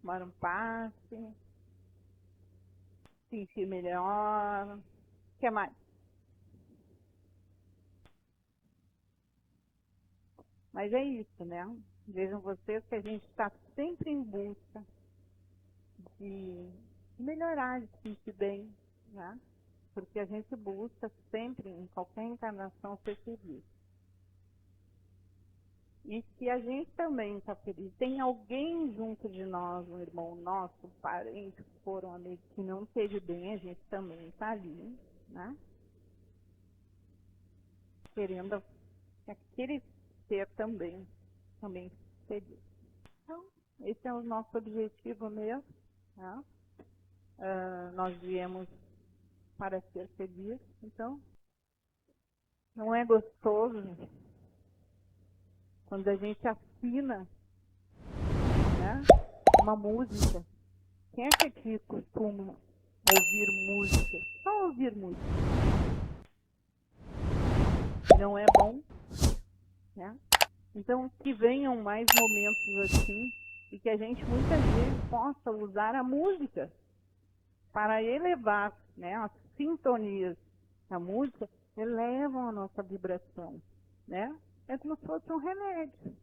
tomar um passe, sentir melhor. O que mais? Mas é isso, né? Vejam vocês que a gente está sempre em busca de melhorar, de se sentir bem, né? Porque a gente busca sempre, em qualquer encarnação, ser feliz. E se a gente também está feliz, tem alguém junto de nós, um irmão nosso, um parente, um amigo que não esteja bem, a gente também está ali, né? Querendo que aquele ser também feliz. Então, esse é o nosso objetivo mesmo, né? Nós viemos para ser felizes, então não é gostoso quando a gente afina, né, uma música. Quem é que aqui costuma ouvir música? Só ouvir música. Não é bom, né? Então, que venham mais momentos assim e que a gente muitas vezes possa usar a música para elevar, né, as sintonias da música elevam a nossa vibração, né? É como se fosse um remédio,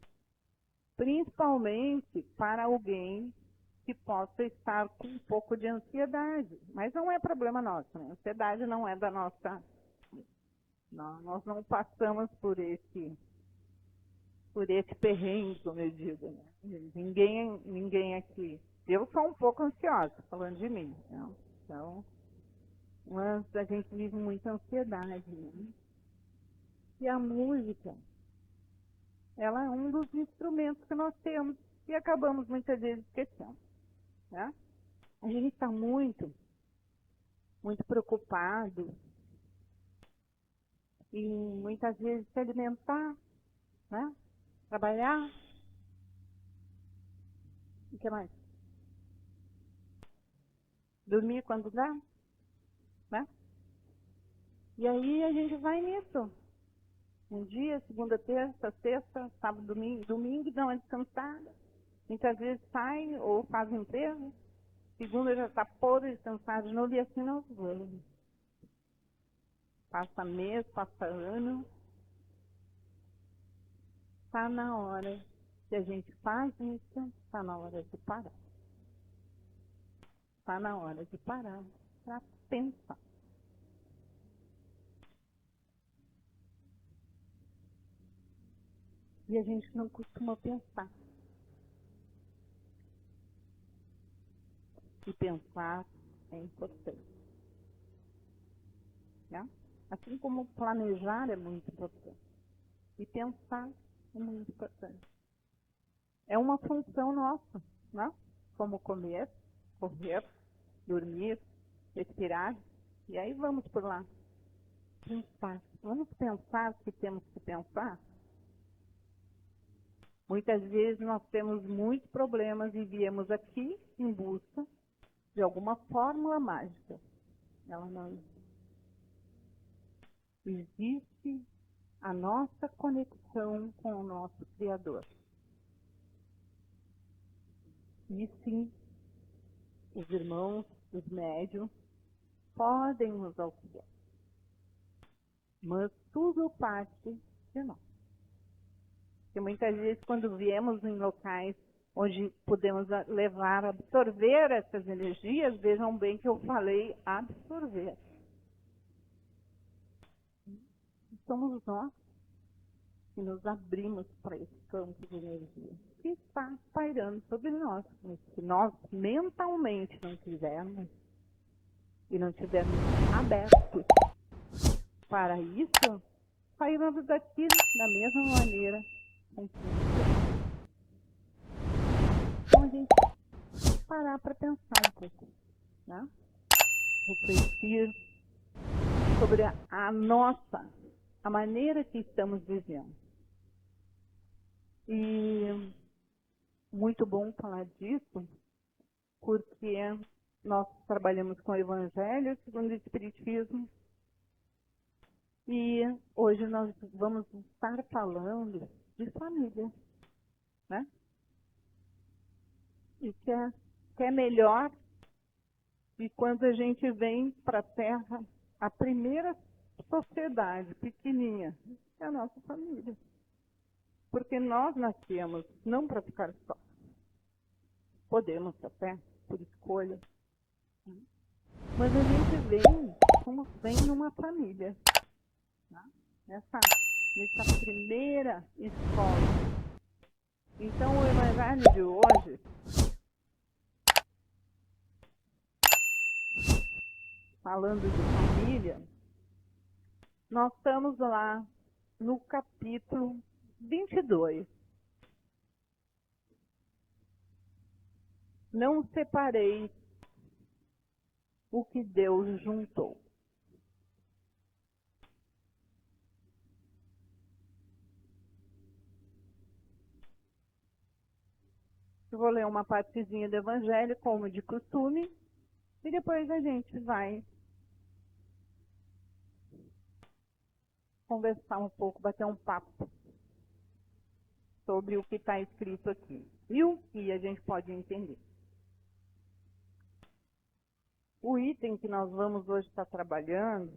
principalmente para alguém que possa estar com um pouco de ansiedade, mas não é problema nosso, né? A ansiedade não é da nossa, nós não passamos por esse perrengue, como eu digo, né? Ninguém aqui. Eu sou um pouco ansiosa, falando de mim, né? Então, mas a gente vive muita ansiedade, né? E a música, ela é um dos instrumentos que nós temos e acabamos muitas vezes esquecendo, né? A gente está muito preocupado em muitas vezes se alimentar, né? Trabalhar, o que mais? Dormir quando dá, né? E aí a gente vai nisso. Um dia, segunda, terça, sexta, sábado, domingo dá uma descansada. Muitas vezes sai ou faz empresa. Segunda já está podre, descansado de novo e assim nós vamos. Passa mês, passa ano. Está na hora que a gente faz isso, está na hora de parar. Está na hora de parar para pensar. E a gente não costuma pensar. E pensar é importante. Né? Assim como planejar é muito importante. E pensar é muito importante. É uma função nossa, né? Como comer, correr, dormir, respirar. E aí vamos por lá. Pensar. Vamos pensar o que temos que pensar? Muitas vezes nós temos muitos problemas e viemos aqui em busca de alguma fórmula mágica. Ela não existe a nossa conexão com o nosso Criador. E sim, os irmãos, os médiuns, podem nos auxiliar. Mas tudo parte de nós. Porque muitas vezes quando viemos em locais onde podemos levar, absorver essas energias, vejam bem que eu falei absorver. Somos nós que nos abrimos para esse campo de energia que está pairando sobre nós. Se nós mentalmente não quisermos e não estivermos abertos para isso, sairemos daqui da mesma maneira com que então a gente parar para pensar um pouco, né? Refletir sobre a maneira que estamos vivendo. E muito bom falar disso, porque nós trabalhamos com o Evangelho segundo o Espiritismo e hoje nós vamos estar falando de família, né? E que é que é melhor que quando a gente vem para a Terra, a primeira sociedade pequenininha é a nossa família. Porque nós nascemos não para ficar só. Podemos até, por escolha. Mas a gente vem numa família. Tá? Nessa primeira escola. Então o Evangelho de hoje falando de família, nós estamos lá no capítulo 22. Não separei o que Deus juntou. Eu vou ler uma partezinha do Evangelho, como de costume, e depois a gente vai conversar um pouco, bater um papo sobre o que está escrito aqui e o que a gente pode entender. O item que nós vamos hoje estar trabalhando,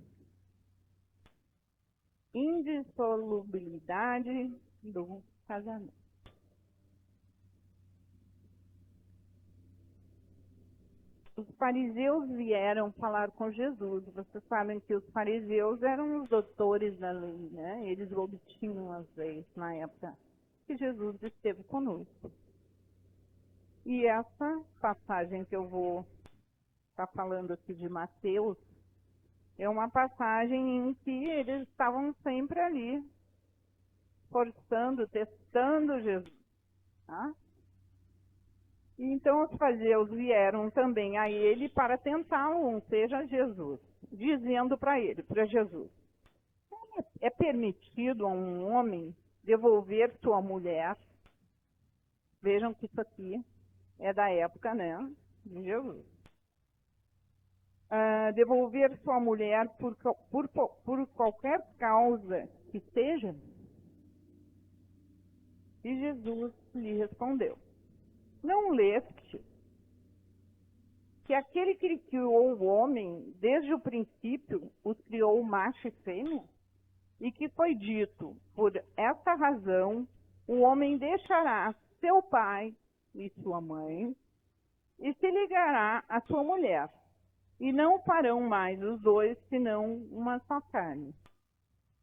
indissolubilidade do casamento. Os fariseus vieram falar com Jesus. Vocês sabem que os fariseus eram os doutores da lei, né? Eles obtinham as leis na época que Jesus esteve conosco. E essa passagem que eu vou estar falando aqui de Mateus é uma passagem em que eles estavam sempre ali, forçando, testando Jesus. Tá? Então os fariseus vieram também a ele para tentá-lo, seja Jesus, dizendo para Jesus, é permitido a um homem devolver sua mulher? Vejam que isso aqui é da época, né, de Jesus. Devolver sua mulher por qualquer causa que seja? E Jesus lhe respondeu, não leste que aquele que criou o homem, desde o princípio, os criou macho e fêmea? E que foi dito, por essa razão, o homem deixará seu pai e sua mãe, e se ligará à sua mulher, e não farão mais os dois, senão uma só carne.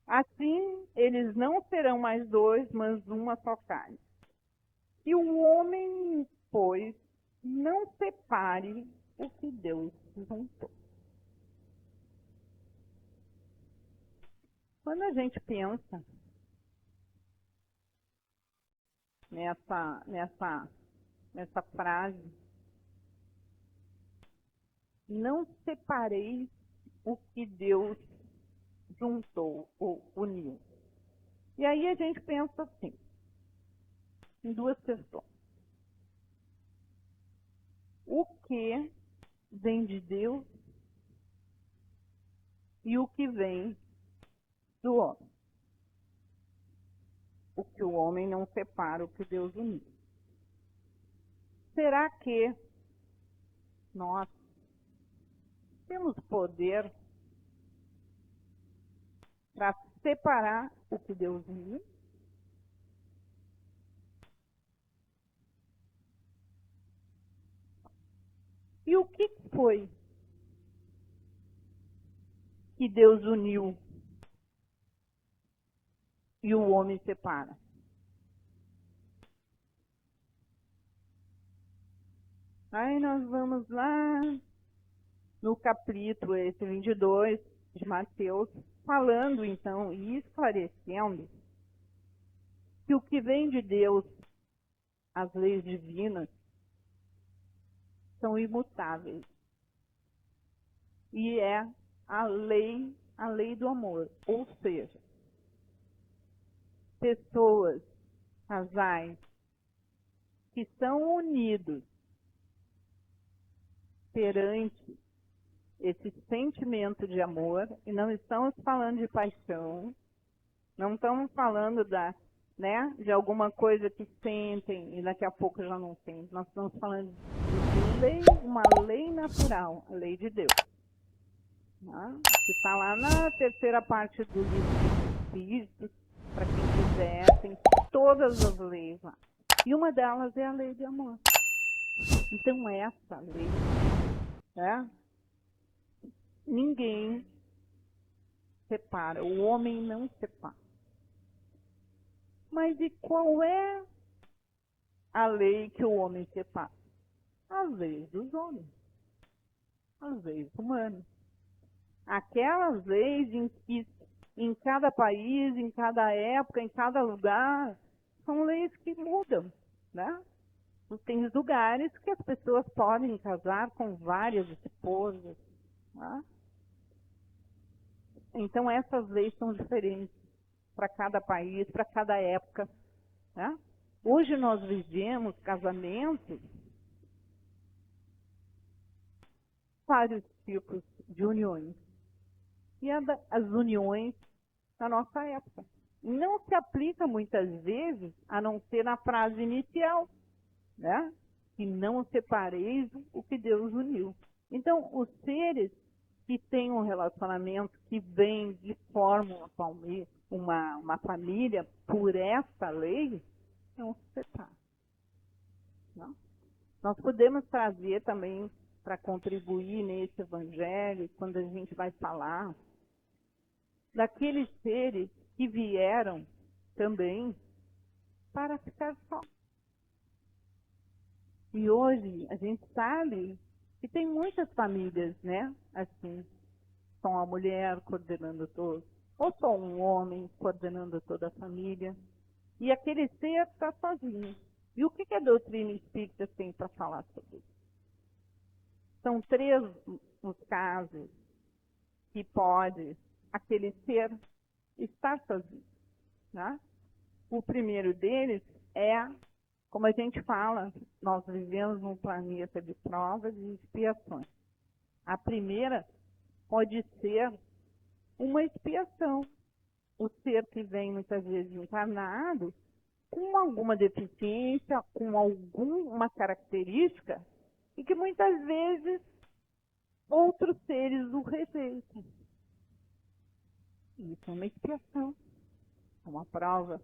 Assim, eles não serão mais dois, mas uma só carne. E o homem, pois, não separe o que Deus juntou. Quando a gente pensa nessa frase, não separei o que Deus juntou ou uniu. E aí a gente pensa assim, em duas questões. O que vem de Deus e o que vem do homem. O que o homem não separa, o que Deus uniu. Será que nós temos poder para separar o que Deus uniu? E o que foi que Deus uniu e o homem separa? Aí nós vamos lá no capítulo 22 de Mateus, falando então e esclarecendo que o que vem de Deus, as leis divinas, são imutáveis. E é a lei do amor. Ou seja, pessoas, casais, que são unidos perante esse sentimento de amor, e não estamos falando de paixão, não estamos falando da né, de alguma coisa que sentem e daqui a pouco já não sentem. Nós estamos falando de lei, uma lei natural, a lei de Deus. Tá? Que está lá na terceira parte do livro dos Espíritos, para quem quiser, tem todas as leis lá. E uma delas é a lei de amor. Então essa lei, né, ninguém separa, o homem não separa. Mas e qual é a lei que o homem separa? As leis dos homens, as leis humanas. Aquelas leis em que em cada país, em cada época, em cada lugar, são leis que mudam, né? Tem lugares que as pessoas podem casar com várias esposas, né? Então essas leis são diferentes para cada país, para cada época, né? Hoje nós vivemos casamentos, vários tipos de uniões. E as uniões na nossa época não se aplica muitas vezes, a não ser na frase inicial, né? Que não separeis o que Deus uniu. Então, os seres que têm um relacionamento que vem de forma uma família por essa lei, não se separam. Não? Nós podemos trazer também para contribuir nesse evangelho, quando a gente vai falar daqueles seres que vieram também para ficar só. E hoje a gente sabe que tem muitas famílias, né? Assim, só uma mulher coordenando todos, ou só um homem coordenando toda a família. E aquele ser está sozinho. E o que a doutrina espírita tem para falar sobre isso? São 3 os casos que pode aquele ser estar sozinho. Né? O primeiro deles é, como a gente fala, nós vivemos num planeta de provas e expiações. A primeira pode ser uma expiação. O ser que vem muitas vezes encarnado com alguma deficiência, com alguma característica, e que muitas vezes outros seres o rejeitam. Isso é uma expiação, é uma prova.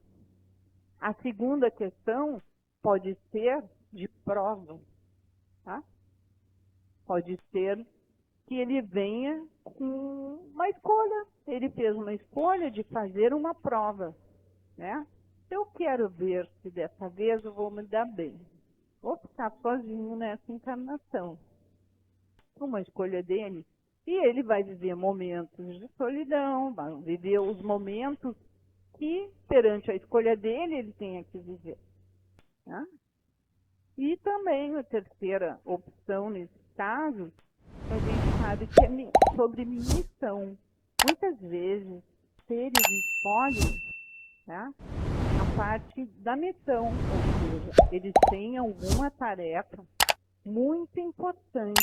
A segunda questão pode ser de prova, tá? Pode ser que ele venha com uma escolha. Ele fez uma escolha de fazer uma prova, né? Eu quero ver se dessa vez eu vou me dar bem. Vou ficar sozinho nessa encarnação. Uma escolha dele. E ele vai viver momentos de solidão, vai viver os momentos que, perante a escolha dele, ele tenha que viver. Né? E também a terceira opção nesse caso, a gente sabe que é sobre missão. Muitas vezes, seres escolhem, né, a parte da missão, ou seja, eles têm alguma tarefa muito importante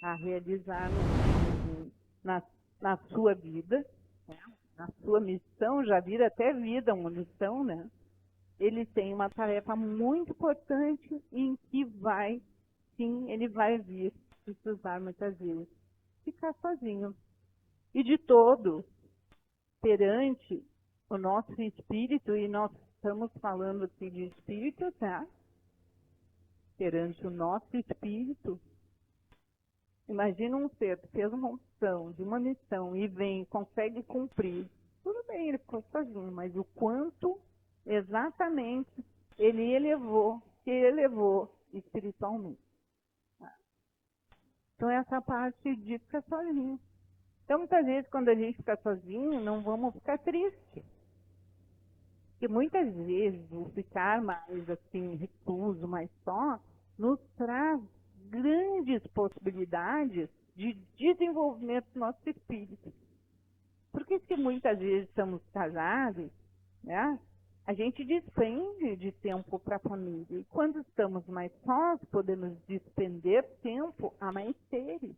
a realizar na sua vida, né? Na sua missão, já vira até vida uma missão, né? Ele tem uma tarefa muito importante em que vai, sim, ele vai vir precisar muitas vezes ficar sozinho. E de todo, perante o nosso espírito, e nós estamos falando aqui de espírito, tá? Perante o nosso espírito, imagina um ser que fez uma opção de uma missão e vem, consegue cumprir. Tudo bem, ele ficou sozinho, mas o quanto exatamente ele elevou espiritualmente. Então essa parte de ficar sozinho. Então muitas vezes quando a gente fica sozinho, não vamos ficar tristes. Porque muitas vezes o ficar mais assim, recluso, mais só, nos traz grandes possibilidades de desenvolvimento do nosso espírito. Porque se muitas vezes estamos casados, né, a gente despende de tempo para a família. E quando estamos mais sós, podemos despender tempo a mais seres.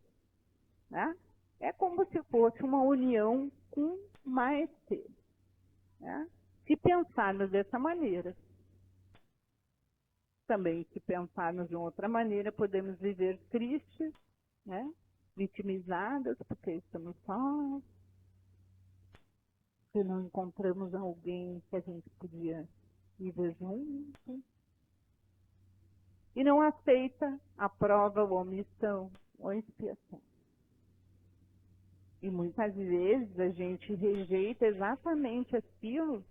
Né? É como se fosse uma união com mais seres. Né? Se pensarmos dessa maneira, também se pensarmos de outra maneira, podemos viver tristes, né? Vitimizadas, porque estamos sós, porque não encontramos alguém que a gente podia viver junto, e não aceita a prova ou omissão ou expiação. E muitas vezes a gente rejeita exatamente aquilo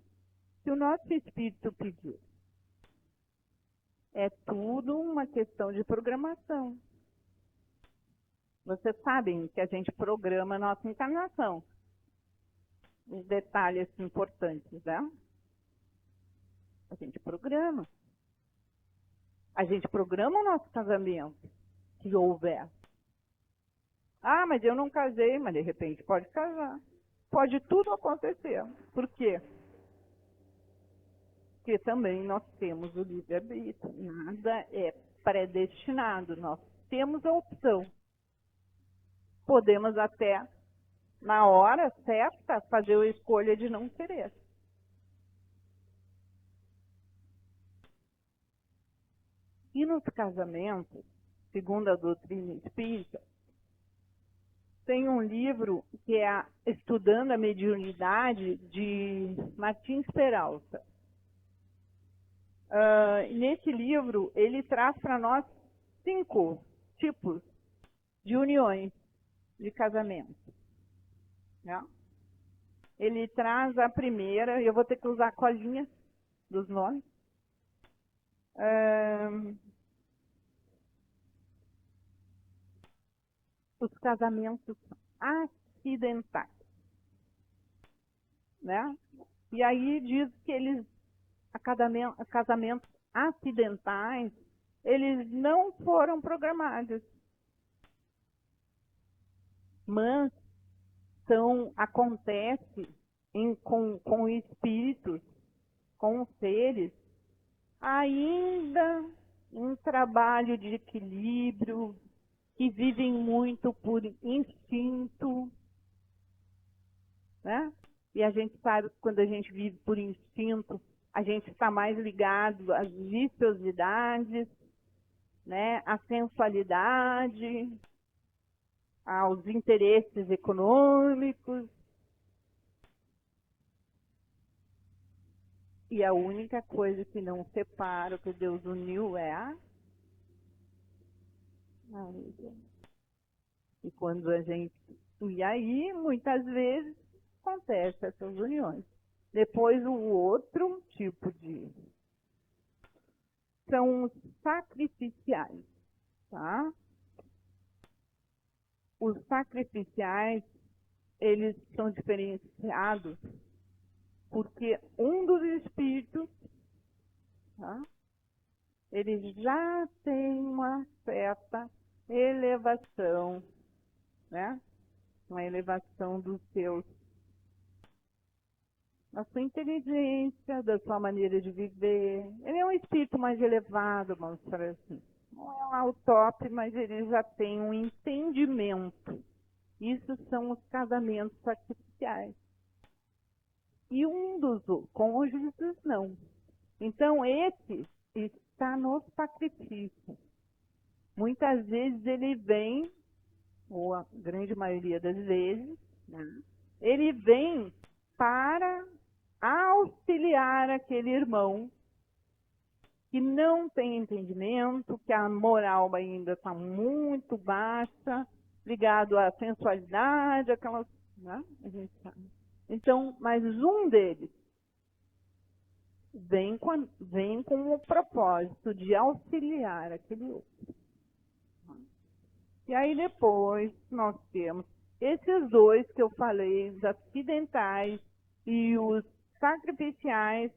que o nosso espírito pediu. É tudo uma questão de programação. Vocês sabem que a gente programa a nossa encarnação. Os detalhes importantes, né? A gente programa. A gente programa o nosso casamento, se houver. Ah, mas eu não casei, mas de repente pode casar. Pode tudo acontecer. Por quê? Porque também nós temos o livre-arbítrio. Nada é predestinado. Nós temos a opção. Podemos até, na hora certa, fazer a escolha de não querer. E nos casamentos, segundo a doutrina espírita, tem um livro que é Estudando a Mediunidade, de Martins Peralta. Nesse livro, ele traz para nós 5 tipos de uniões de casamento. Né? Ele traz a primeira, eu vou ter que usar a colinha dos nomes. Os casamentos acidentais. Né? E aí diz que eles, casamentos acidentais, eles não foram programados. Mas acontece com espíritos, com seres, ainda em trabalho de equilíbrio, que vivem muito por instinto, né? E a gente sabe que quando a gente vive por instinto, a gente está mais ligado às viciosidades, né? À sensualidade, aos interesses econômicos. E a única coisa que não separa, que Deus uniu, é a alegria. E quando a gente... E aí, muitas vezes, acontece essas uniões. Depois, o outro tipo de... são os sacrificiais, tá? Os sacrificiais, eles são diferenciados porque um dos espíritos, tá? Ele já tem uma certa elevação, né? Uma elevação da sua inteligência, da sua maneira de viver. Ele é um espírito mais elevado, vamos falar assim. Não é lá o top, mas ele já tem um entendimento. Isso são os casamentos sacrificiais. E um dos cônjuges, não. Então, esse está no sacrifício. Muitas vezes ele vem, ou a grande maioria das vezes, né, ele vem para auxiliar aquele irmão que não tem entendimento, que a moral ainda está muito baixa, ligado à sensualidade, aquelas, né, a gente sabe. Então, mas um deles vem com o propósito de auxiliar aquele outro. E aí depois nós temos esses dois que eu falei, os acidentais e os sacrificiais,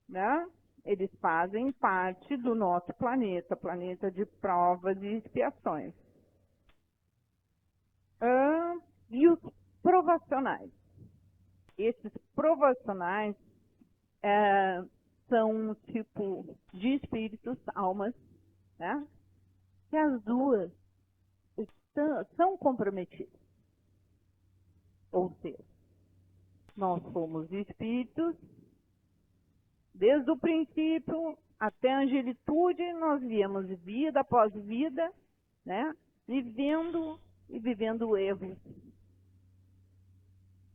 né? Eles fazem parte do nosso planeta, planeta de provas e expiações. E os provacionais. Esses provacionais são um tipo de espíritos, almas, né? Que as duas são comprometidas. Ou seja, nós somos espíritos Desde o princípio até a angelitude, nós viemos vida após vida, né? Vivendo e vivendo erros.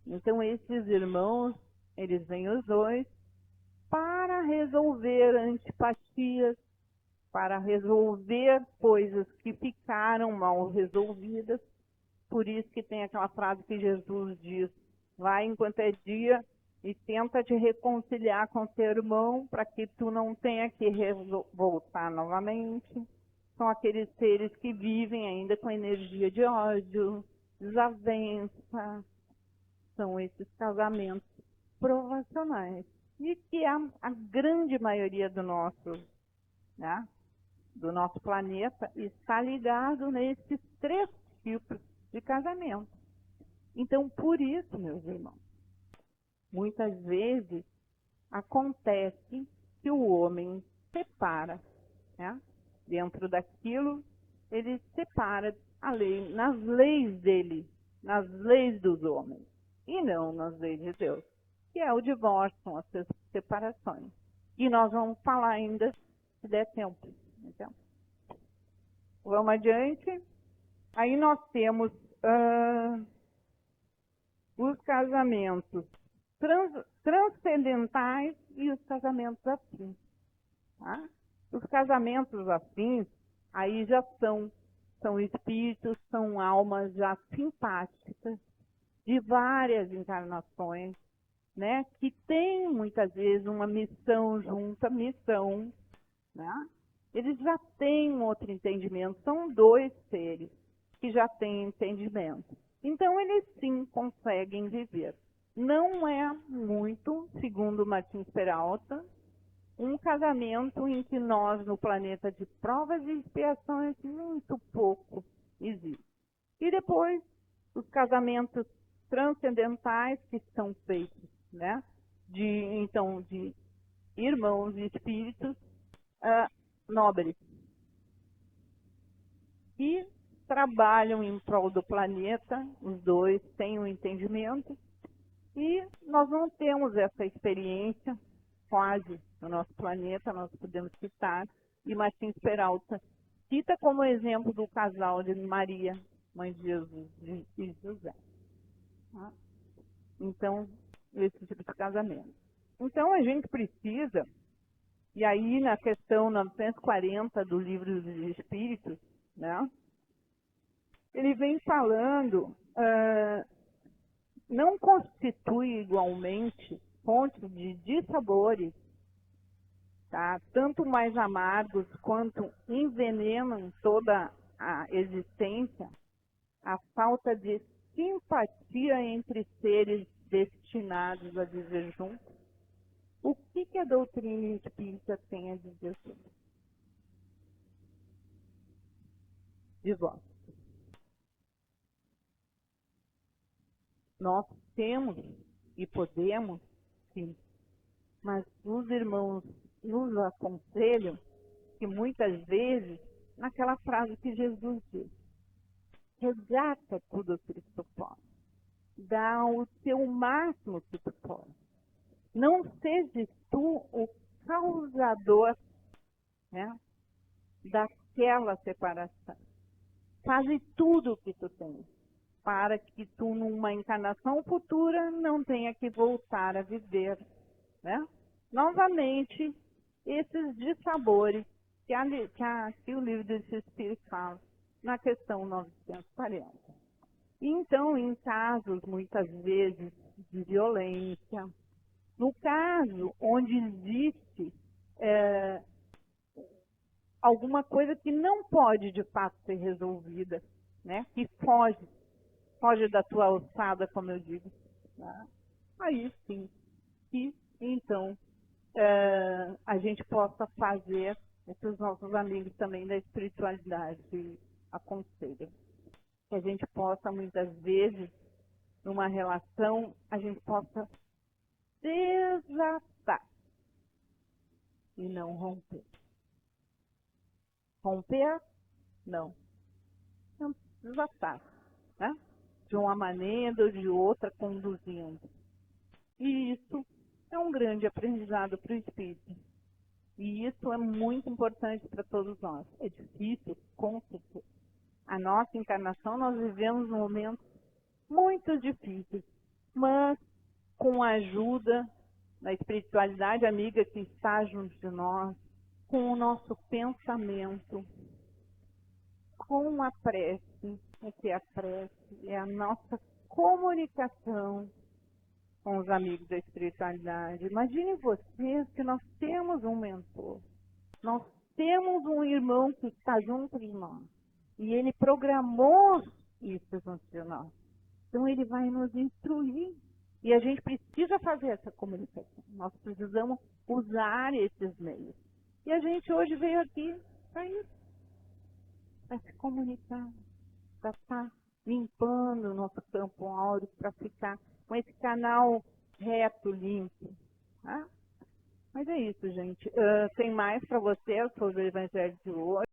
Então, esses irmãos, eles vêm os dois para resolver antipatias, para resolver coisas que ficaram mal resolvidas. Por isso que tem aquela frase que Jesus diz: vai enquanto é dia e tenta te reconciliar com teu irmão para que tu não tenha que voltar novamente. São aqueles seres que vivem ainda com energia de ódio, desavença. São esses casamentos provacionais. E que a grande maioria do nosso, né, do nosso planeta está ligado nesses 3 tipos de casamento. Então, por isso, meus irmãos, muitas vezes acontece que o homem separa, né? Dentro daquilo, ele separa a lei, nas leis dele, nas leis dos homens, e não nas leis de Deus, que é o divórcio, são as separações. E nós vamos falar ainda, se der tempo. Então, vamos adiante. Aí nós temos os casamentos transcendentais e os casamentos afins. Tá? Os casamentos afins, aí já são espíritos, são almas já simpáticas, de várias encarnações, né? Que têm muitas vezes uma missão junta, né? Eles já têm um outro entendimento, são 2 seres que já têm entendimento. Então, eles sim conseguem viver. Não é muito, segundo Martins Peralta, um casamento em que nós, no planeta de provas e expiações, muito pouco existe. E depois, os casamentos transcendentais, que são feitos, né, de irmãos e espíritos nobres, que trabalham em prol do planeta, os 2 têm um entendimento, e nós não temos essa experiência quase no nosso planeta, nós podemos citar, e Martins Peralta cita como exemplo do casal de Maria, mãe de Jesus e José. Tá? Então, esse tipo de casamento. Então, a gente precisa, e aí na questão 940 do Livro dos Espíritos, né, ele vem falando, não constitui igualmente fonte de dissabores, tá? Tanto mais amargos quanto envenenam toda a existência, a falta de simpatia entre seres destinados a viver juntos. O que a doutrina espírita tem a dizer sobre isso? Divórcio. Nós temos e podemos, sim, mas os irmãos nos aconselham que muitas vezes, naquela frase que Jesus disse, resgata tudo o que tu pode, dá o teu máximo que tu pode. Não sejas tu o causador, né, daquela separação. Faze tudo o que tu tens, para que tu, numa encarnação futura, não tenha que voltar a viver, né, novamente esses dissabores que o livro dos Espíritos fala na questão 940. Então, em casos, muitas vezes, de violência, no caso onde existe alguma coisa que não pode, de fato, ser resolvida, né? Que foge da tua alçada, como eu digo, né? Aí sim, que então a gente possa fazer, esses nossos amigos também da espiritualidade aconselham, que a gente possa, muitas vezes, numa relação, a gente possa desatar e não romper. Romper, não. Não, desatar, né? De uma maneira ou de outra, conduzindo. E isso é um grande aprendizado para o espírito. E isso é muito importante para todos nós. É difícil, com certeza. A nossa encarnação, nós vivemos momentos muito difíceis, mas com a ajuda da espiritualidade amiga que está junto de nós, com o nosso pensamento, com a prece, o que é a prece? É a nossa comunicação com os amigos da espiritualidade. Imagine vocês que nós temos um mentor, nós temos um irmão que está junto de nós, e ele programou isso junto de nós. Então ele vai nos instruir, e a gente precisa fazer essa comunicação, nós precisamos usar esses meios. E a gente hoje veio aqui para isso, para se comunicar, para estar limpando o nosso campo áureo, para ficar com esse canal reto, limpo. Tá? Mas é isso, gente. Tem mais para vocês sobre o Evangelho de hoje.